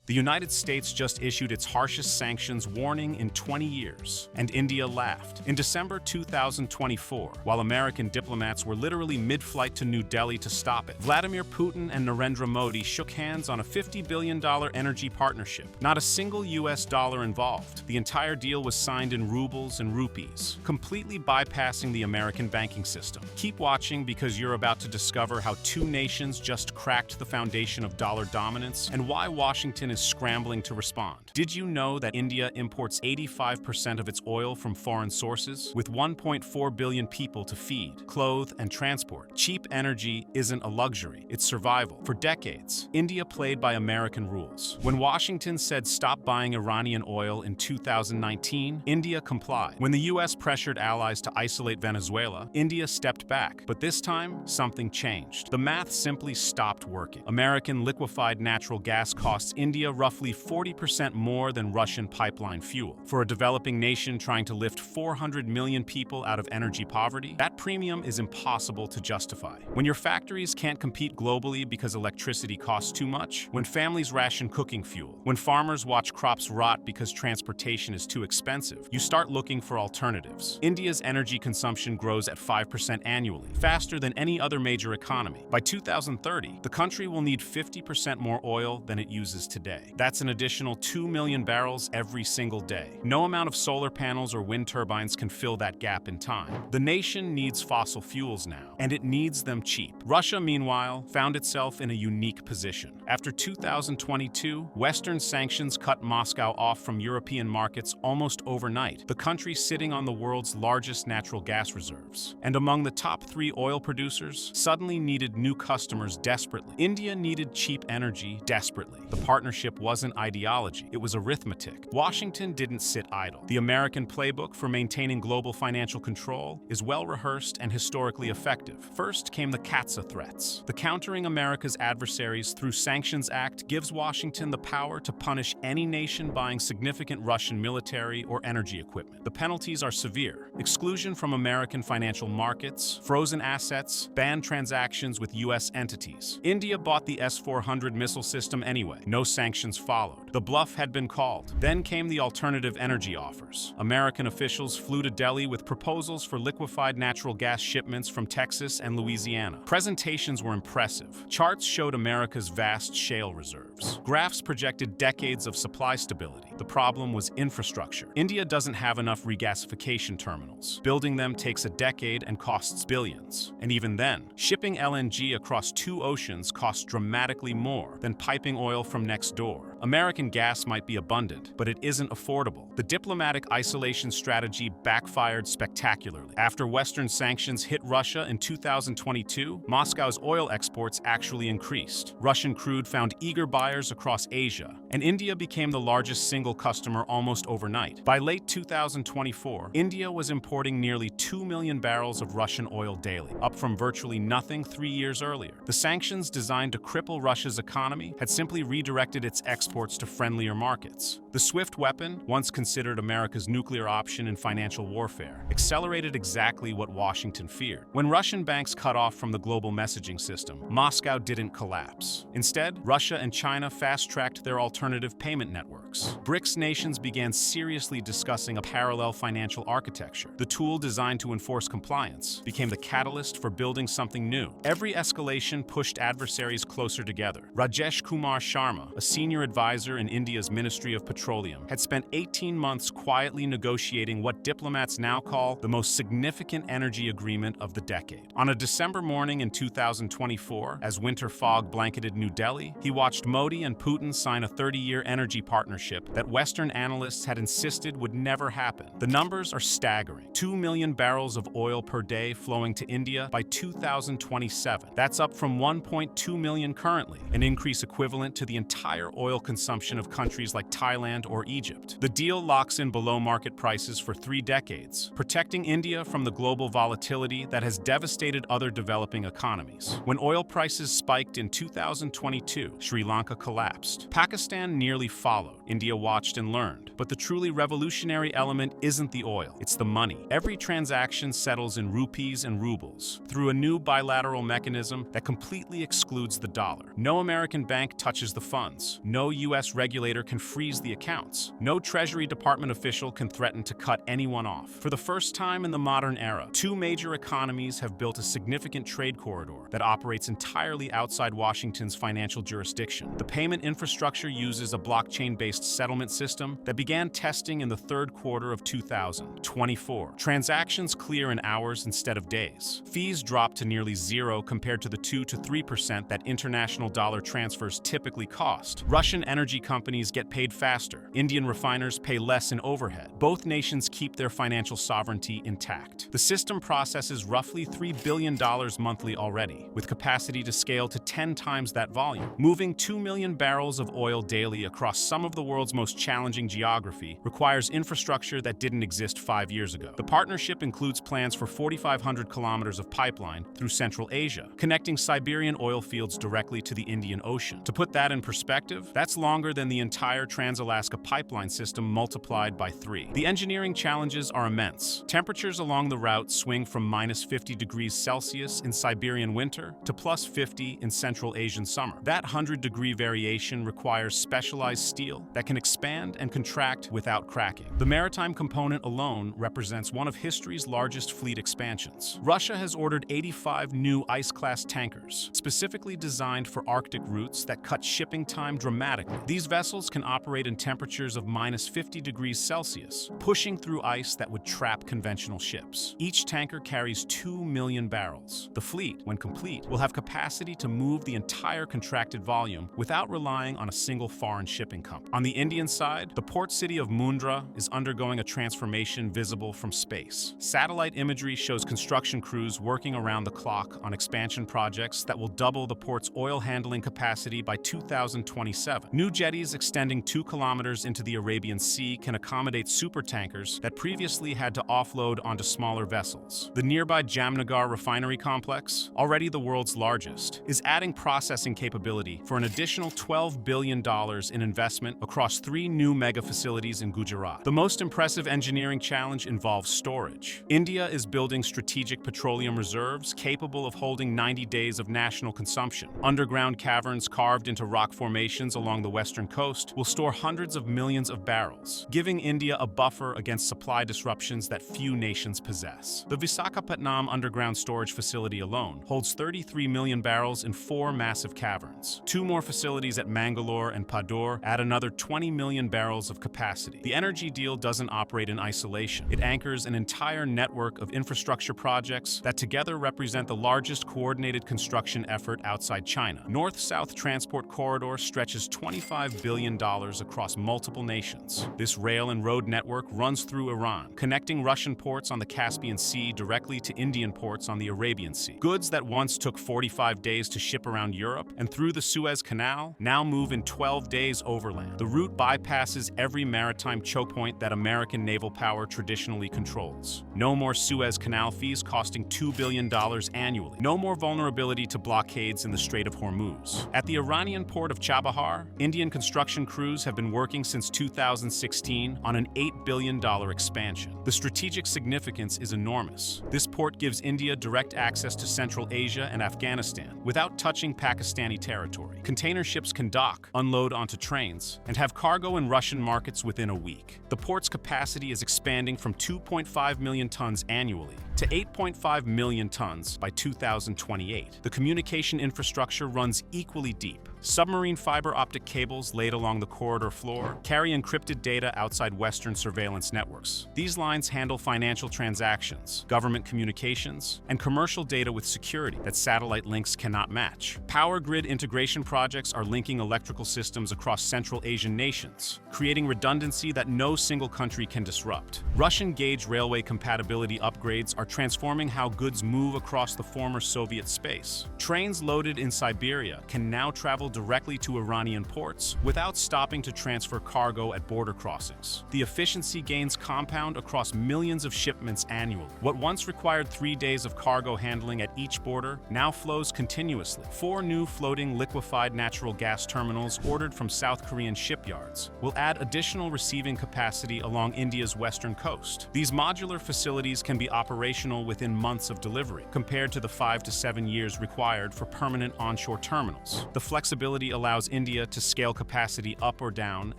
The United States just issued its harshest sanctions warning in 20 years, and India laughed. In December 2024, while American diplomats were literally mid-flight to New Delhi to stop it, Vladimir Putin and Narendra Modi shook hands on a $50 billion energy partnership. Not a single US dollar involved. The entire deal was signed in rubles and rupees, completely bypassing the American banking system. Keep watching because you're about to discover how two nations just cracked the foundation of dollar dominance and why Washington is scrambling to respond. Did you know that India imports 85% of its oil from foreign sources? With 1.4 billion people to feed, clothe, and transport, cheap energy isn't a luxury, it's survival. For decades, India played by American rules. When Washington said stop buying Iranian oil in 2019, India complied. When the US pressured allies to isolate Venezuela, India stepped back. But this time, something changed. The math simply stopped working. American liquefied natural gas costs India roughly 40% more than Russian pipeline fuel. For a developing nation trying to lift 400 million people out of energy poverty, that premium is impossible to justify. When your factories can't compete globally because electricity costs too much, when families ration cooking fuel, when farmers watch crops rot because transportation is too expensive, you start looking for alternatives. India's energy consumption grows at 5% annually, faster than any other major economy. By 2030, the country will need 50% more oil than it uses today. That's an additional 2 million barrels every single day. No amount of solar panels or wind turbines can fill that gap in time. The nation needs fossil fuels now, and it needs them cheap. Russia, meanwhile, found itself in a unique position. After 2022, Western sanctions cut Moscow off from European markets almost overnight, the country sitting on the world's largest natural gas reserves. And among the top 3 oil producers, suddenly needed new customers desperately. India needed cheap energy desperately. The partnership wasn't ideology, it was arithmetic. Washington didn't sit idle. The American playbook for maintaining global financial control is well-rehearsed and historically effective. First came the CAATSA threats. The Countering America's Adversaries Through Sanctions Act gives Washington the power to punish any nation buying significant Russian military or energy equipment. The penalties are severe: exclusion from American financial markets, frozen assets, banned transactions with US entities. India bought the S-400 missile system anyway. No sanctions followed. The bluff had been called. Then came the alternative energy offers. American officials flew to Delhi with proposals for liquefied natural gas shipments from Texas and Louisiana. Presentations were impressive. Charts showed America's vast shale reserves. Graphs projected decades of supply stability. The problem was infrastructure. India doesn't have enough regasification terminals. Building them takes a decade and costs billions. And even then, shipping LNG across 2 oceans costs dramatically more than piping oil from next door. American gas might be abundant, but it isn't affordable. The diplomatic isolation strategy backfired spectacularly. After Western sanctions hit Russia in 2022, Moscow's oil exports actually increased. Russian crude found eager buyers across Asia, and India became the largest single customer almost overnight. By late 2024, India was importing nearly 2 million barrels of Russian oil daily, up from virtually nothing 3 years earlier. The sanctions designed to cripple Russia's economy had simply redirected its exports to friendlier markets. The swift weapon, once considered America's nuclear option in financial warfare, accelerated exactly what Washington feared. When Russian banks cut off from the global messaging system, Moscow didn't collapse. Instead, Russia and China fast-tracked their alternative payment networks. BRICS nations began seriously discussing a parallel financial architecture. The tool designed to enforce compliance became the catalyst for building something new. Every escalation pushed adversaries closer together. Rajesh Kumar Sharma, a senior advisor in India's Ministry of Petroleum, had spent 18 months quietly negotiating what diplomats now call the most significant energy agreement of the decade. On a December morning in 2024, as winter fog blanketed New Delhi, he watched Modi and Putin sign a 30-year energy partnership that Western analysts had insisted would never happen. The numbers are staggering. 2 million barrels of oil per day flowing to India by 2027. That's up from 1.2 million currently, an increase equivalent to the entire oil consumption of countries like Thailand or Egypt. The deal locks in below-market prices for 3 decades, protecting India from the global volatility that has devastated other developing economies. When oil prices spiked in 2022, Sri Lanka collapsed. Pakistan nearly followed. India watched and learned. But the truly revolutionary element isn't the oil, it's the money. Every transaction settles in rupees and rubles, through a new bilateral mechanism that completely excludes the dollar. No American bank touches the funds. No U.S. regulator can freeze the accounts. No Treasury Department official can threaten to cut anyone off. For the first time in the modern era, two major economies have built a significant trade corridor that operates entirely outside Washington's financial jurisdiction. The payment infrastructure uses a blockchain-based settlement system that began testing in the third quarter of 2024. Transactions clear in hours instead of days. Fees drop to nearly zero compared to the 2 to 3% that international dollar transfers typically cost. Russian energy companies get paid faster. Indian refiners pay less in overhead. Both nations keep their financial sovereignty intact. The system processes roughly $3 billion monthly already, with capacity to scale to 10 times that volume. Moving 2 million barrels of oil daily across some of the world's most challenging geography requires infrastructure that didn't exist 5 years ago. The partnership includes plans for 4,500 kilometers of pipeline through Central Asia, connecting Siberian oil fields directly to the Indian Ocean. To put that in perspective, that's longer than the entire Trans-Alaska pipeline system multiplied by 3. The engineering challenges are immense. Temperatures along the route swing from -50°C in Siberian winter to +50 in Central Asian summer. That 100-degree variation requires specialized steel that can expand and contract without cracking. The maritime component alone represents one of history's largest fleet expansions. Russia has ordered 85 new ice-class tankers, specifically designed for Arctic routes that cut shipping time dramatically. These vessels can operate in temperatures of -50°C, pushing through ice that would trap conventional ships. Each tanker carries 2 million barrels. The fleet, when complete, will have capacity to move the entire contracted volume without relying on a single foreign shipping company. On the Indian side, the port city of Mundra is undergoing a transformation visible from space. Satellite imagery shows construction crews working around the clock on expansion projects that will double the port's oil handling capacity by 2027. New jetties extending 2 kilometers into the Arabian Sea can accommodate supertankers that previously had to offload onto smaller vessels. The nearby Jamnagar refinery complex, already the world's largest, is adding processing capability for an additional $12 billion in investment across 3 new mega facilities in Gujarat. The most impressive engineering challenge involves storage. India is building strategic petroleum reserves capable of holding 90 days of national consumption. Underground caverns carved into rock formations along the western coast will store hundreds of millions of barrels, giving India a buffer against supply disruptions that few nations possess. The Visakhapatnam underground storage facility alone holds 33 million barrels in 4 massive caverns. 2 more facilities at Mangalore and Padur add another 20 million barrels of capacity. The energy deal doesn't operate in isolation. It anchors an entire network of infrastructure projects that together represent the largest coordinated construction effort outside China. North-South transport corridor stretches $25 billion across multiple nations. This rail and road network runs through Iran, connecting Russian ports on the Caspian Sea directly to Indian ports on the Arabian Sea. Goods that once took 45 days to ship around Europe and through the Suez Canal now move in 12 days overland. The route bypasses every maritime choke point that American naval power traditionally controls. No more Suez Canal fees costing $2 billion annually. No more vulnerability to blockades in the Strait of Hormuz. At the Iranian port of Chabahar, Indian construction crews have been working since 2016 on an $8 billion expansion. The strategic significance is enormous. This port gives India direct access to Central Asia and Afghanistan without touching Pakistani territory. Container ships can dock, unload onto trains, and have cargo in Russian markets within a week. The port's capacity is expanding from 2.5 million tons annually to 8.5 million tons by 2028. The communication infrastructure runs equally deep. Submarine fiber optic cables laid along the corridor floor carry encrypted data outside Western surveillance networks. These lines handle financial transactions, government communications, and commercial data with security that satellite links cannot match. Power grid integration projects are linking electrical systems across Central Asian nations, creating redundancy that no single country can disrupt. Russian gauge railway compatibility upgrades are transforming how goods move across the former Soviet space. Trains loaded in Siberia can now travel directly to Iranian ports without stopping to transfer cargo at border crossings. The efficiency gains compound across millions of shipments annually. What once required 3 days of cargo handling at each border now flows continuously. 4 new floating liquefied natural gas terminals ordered from South Korean shipyards will add additional receiving capacity along India's western coast. These modular facilities can be operational within months of delivery, compared to the 5 to 7 years required for permanent onshore terminals. The flexibility flexibility allows India to scale capacity up or down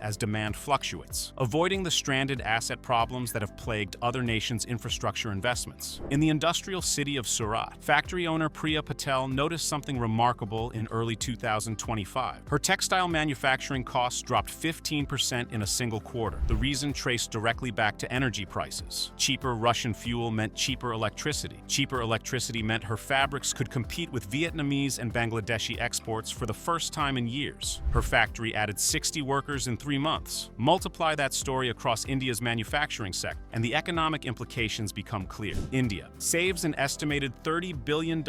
as demand fluctuates, avoiding the stranded asset problems that have plagued other nations' infrastructure investments. In the industrial city of Surat, factory owner Priya Patel noticed something remarkable in early 2025. Her textile manufacturing costs dropped 15% in a single quarter. The reason traced directly back to energy prices. Cheaper Russian fuel meant cheaper electricity. Cheaper electricity meant her fabrics could compete with Vietnamese and Bangladeshi exports for the first time in years. Her factory added 60 workers in 3 months. Multiply that story across India's manufacturing sector, and the economic implications become clear. India saves an estimated $30 billion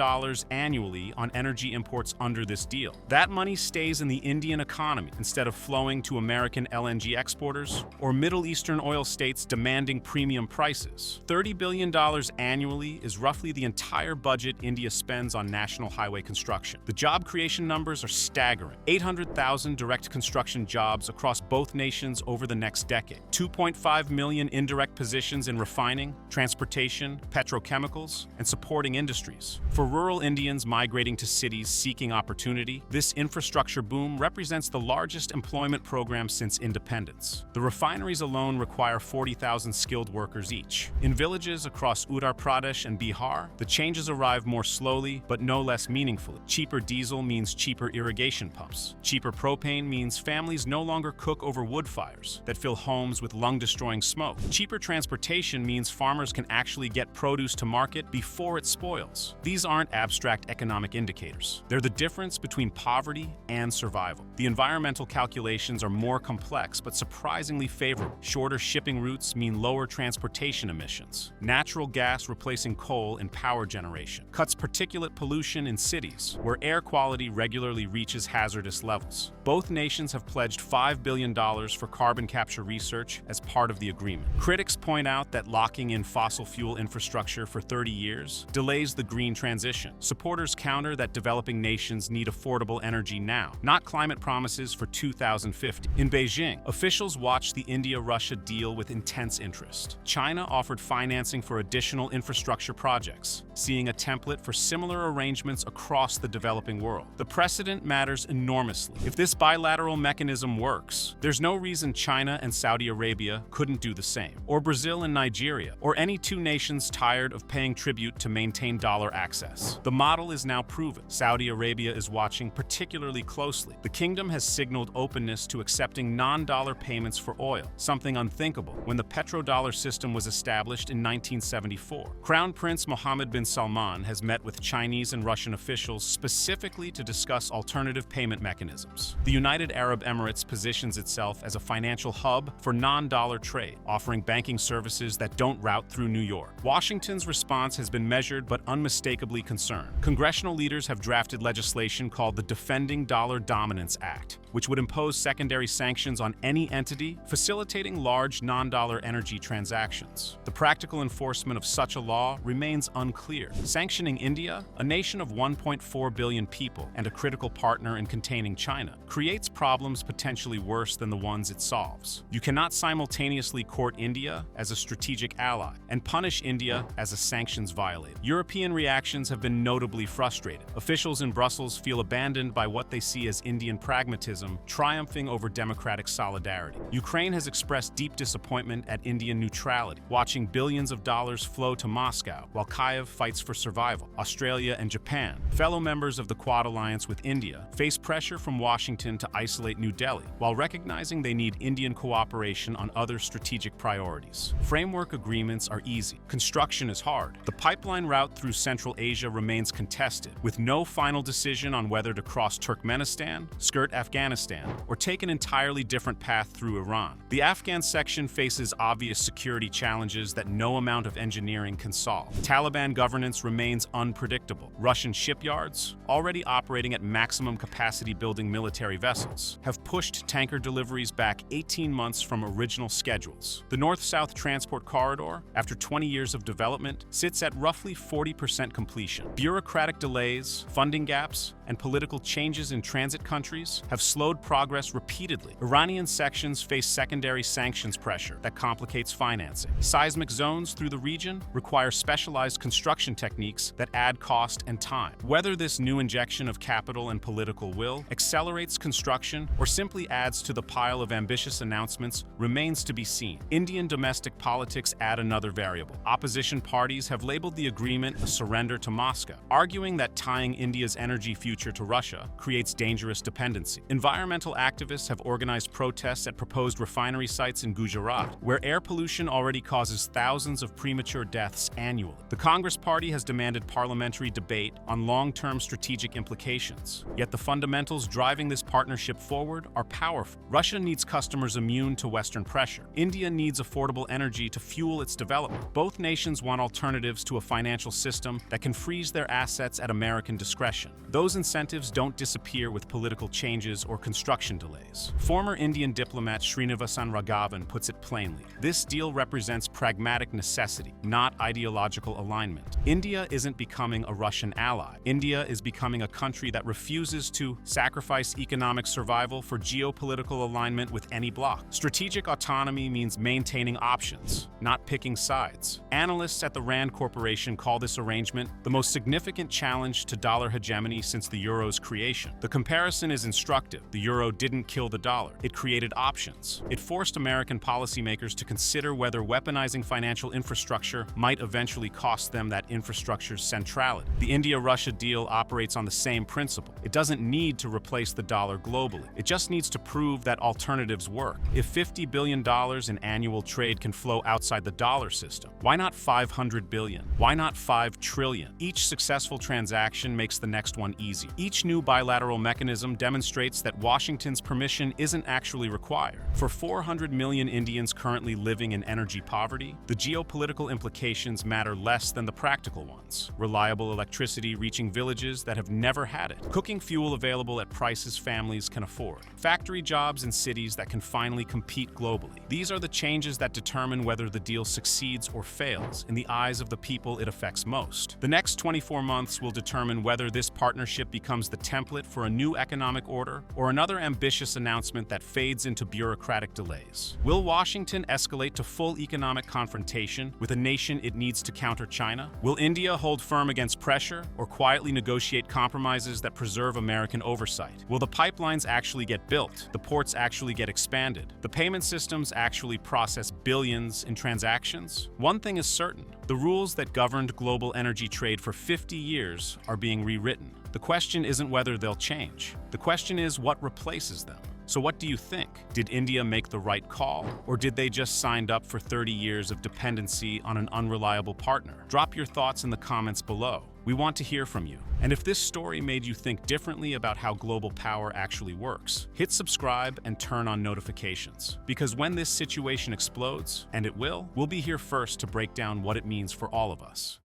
annually on energy imports under this deal. That money stays in the Indian economy instead of flowing to American LNG exporters or Middle Eastern oil states demanding premium prices. $30 billion annually is roughly the entire budget India spends on national highway construction. The job creation numbers are staggering. 800,000 direct construction jobs across both nations over the next decade. 2.5 million indirect positions in refining, transportation, petrochemicals, and supporting industries. For rural Indians migrating to cities seeking opportunity, this infrastructure boom represents the largest employment program since independence. The refineries alone require 40,000 skilled workers each. In villages across Uttar Pradesh and Bihar, the changes arrive more slowly but no less meaningfully. Cheaper diesel means cheaper irrigation pumps. Cheaper propane means families no longer cook over wood fires that fill homes with lung-destroying smoke. Cheaper transportation means farmers can actually get produce to market before it spoils. These aren't abstract economic indicators. They're the difference between poverty and survival. The environmental calculations are more complex but surprisingly favorable. Shorter shipping routes mean lower transportation emissions. Natural gas replacing coal in power generation cuts particulate pollution in cities where air quality regularly reaches hazardous levels. Both nations have pledged $5 billion for carbon capture research as part of the agreement. Critics point out that locking in fossil fuel infrastructure for 30 years delays the green transition. Supporters counter that developing nations need affordable energy now, not climate promises for 2050. In Beijing, officials watched the India-Russia deal with intense interest. China offered financing for additional infrastructure projects, seeing a template for similar arrangements across the developing world. The precedent matters enormously. If this bilateral mechanism works, there's no reason China and Saudi Arabia couldn't do the same, or Brazil and Nigeria, or any two nations tired of paying tribute to maintain dollar access. The model is now proven. Saudi Arabia is watching particularly closely. The kingdom has signaled openness to accepting non-dollar payments for oil, something unthinkable when the petrodollar system was established in 1974. Crown Prince Mohammed bin Salman has met with Chinese and Russian officials specifically to discuss alternative payment mechanisms. The United Arab Emirates positions itself as a financial hub for non-dollar trade, offering banking services that don't route through New York. Washington's response has been measured but unmistakably concerned. Congressional leaders have drafted legislation called the Defending Dollar Dominance Act, which would impose secondary sanctions on any entity facilitating large non-dollar energy transactions. The practical enforcement of such a law remains unclear. Sanctioning India, a nation of 1.4 billion people and a critical partner in containing China, creates problems potentially worse than the ones it solves. You cannot simultaneously court India as a strategic ally and punish India as a sanctions violator. European reactions have been notably frustrated. Officials in Brussels feel abandoned by what they see as Indian pragmatism triumphing over democratic solidarity. Ukraine has expressed deep disappointment at Indian neutrality, watching billions of dollars flow to Moscow while Kyiv fights for survival. Australia and Japan, fellow members of the Quad alliance with India, face pressure from Washington to isolate New Delhi, while recognizing they need Indian cooperation on other strategic priorities. Framework agreements are easy. Construction is hard. The pipeline route through Central Asia remains contested, with no final decision on whether to cross Turkmenistan, skirt Afghanistan, or take an entirely different path through Iran. The Afghan section faces obvious security challenges that no amount of engineering can solve. Taliban governance remains unpredictable. Russian shipyards, already operating at maximum capacity building military vessels, have pushed tanker deliveries back 18 months from original schedules. The North-South Transport Corridor, after 20 years of development, sits at roughly 40% completion. Bureaucratic delays, funding gaps, and political changes in transit countries have slowed slowed progress repeatedly. Iranian sections face secondary sanctions pressure that complicates financing. Seismic zones through the region require specialized construction techniques that add cost and time. Whether this new injection of capital and political will accelerates construction or simply adds to the pile of ambitious announcements remains to be seen. Indian domestic politics add another variable. Opposition parties have labeled the agreement a surrender to Moscow, arguing that tying India's energy future to Russia creates dangerous dependency. Environmental activists have organized protests at proposed refinery sites in Gujarat, where air pollution already causes thousands of premature deaths annually. The Congress Party has demanded parliamentary debate on long-term strategic implications. Yet the fundamentals driving this partnership forward are powerful. Russia needs customers immune to Western pressure. India needs affordable energy to fuel its development. Both nations want alternatives to a financial system that can freeze their assets at American discretion. Those incentives don't disappear with political changes or construction delays. Former Indian diplomat Srinivasan Raghavan puts it plainly. This deal represents pragmatic necessity, not ideological alignment. India isn't becoming a Russian ally. India is becoming a country that refuses to sacrifice economic survival for geopolitical alignment with any bloc. Strategic autonomy means maintaining options, not picking sides. Analysts at the Rand Corporation call this arrangement the most significant challenge to dollar hegemony since the euro's creation. The comparison is instructive. The euro didn't kill the dollar. It created options. It forced American policymakers to consider whether weaponizing financial infrastructure might eventually cost them that infrastructure's centrality. The India-Russia deal operates on the same principle. It doesn't need to replace the dollar globally. It just needs to prove that alternatives work. If $50 billion in annual trade can flow outside the dollar system, why not $500 billion? Why not $5 trillion? Each successful transaction makes the next one easier. Each new bilateral mechanism demonstrates that Washington's permission isn't actually required. For 400 million Indians currently living in energy poverty, the geopolitical implications matter less than the practical ones. Reliable electricity reaching villages that have never had it. Cooking fuel available at prices families can afford. Factory jobs in cities that can finally compete globally. These are the changes that determine whether the deal succeeds or fails in the eyes of the people it affects most. The next 24 months will determine whether this partnership becomes the template for a new economic order or another ambitious announcement that fades into bureaucratic delays. Will Washington escalate to full economic confrontation with a nation it needs to counter China? Will India hold firm against pressure or quietly negotiate compromises that preserve American oversight? Will the pipelines actually get built? The ports actually get expanded? The payment systems actually process billions in transactions? One thing is certain. The rules that governed global energy trade for 50 years are being rewritten. The question isn't whether they'll change. The question is what replaces them. So what do you think? Did India make the right call? Or did they just sign up for 30 years of dependency on an unreliable partner? Drop your thoughts in the comments below. We want to hear from you. And if this story made you think differently about how global power actually works, hit subscribe and turn on notifications. Because when this situation explodes, and it will, we'll be here first to break down what it means for all of us.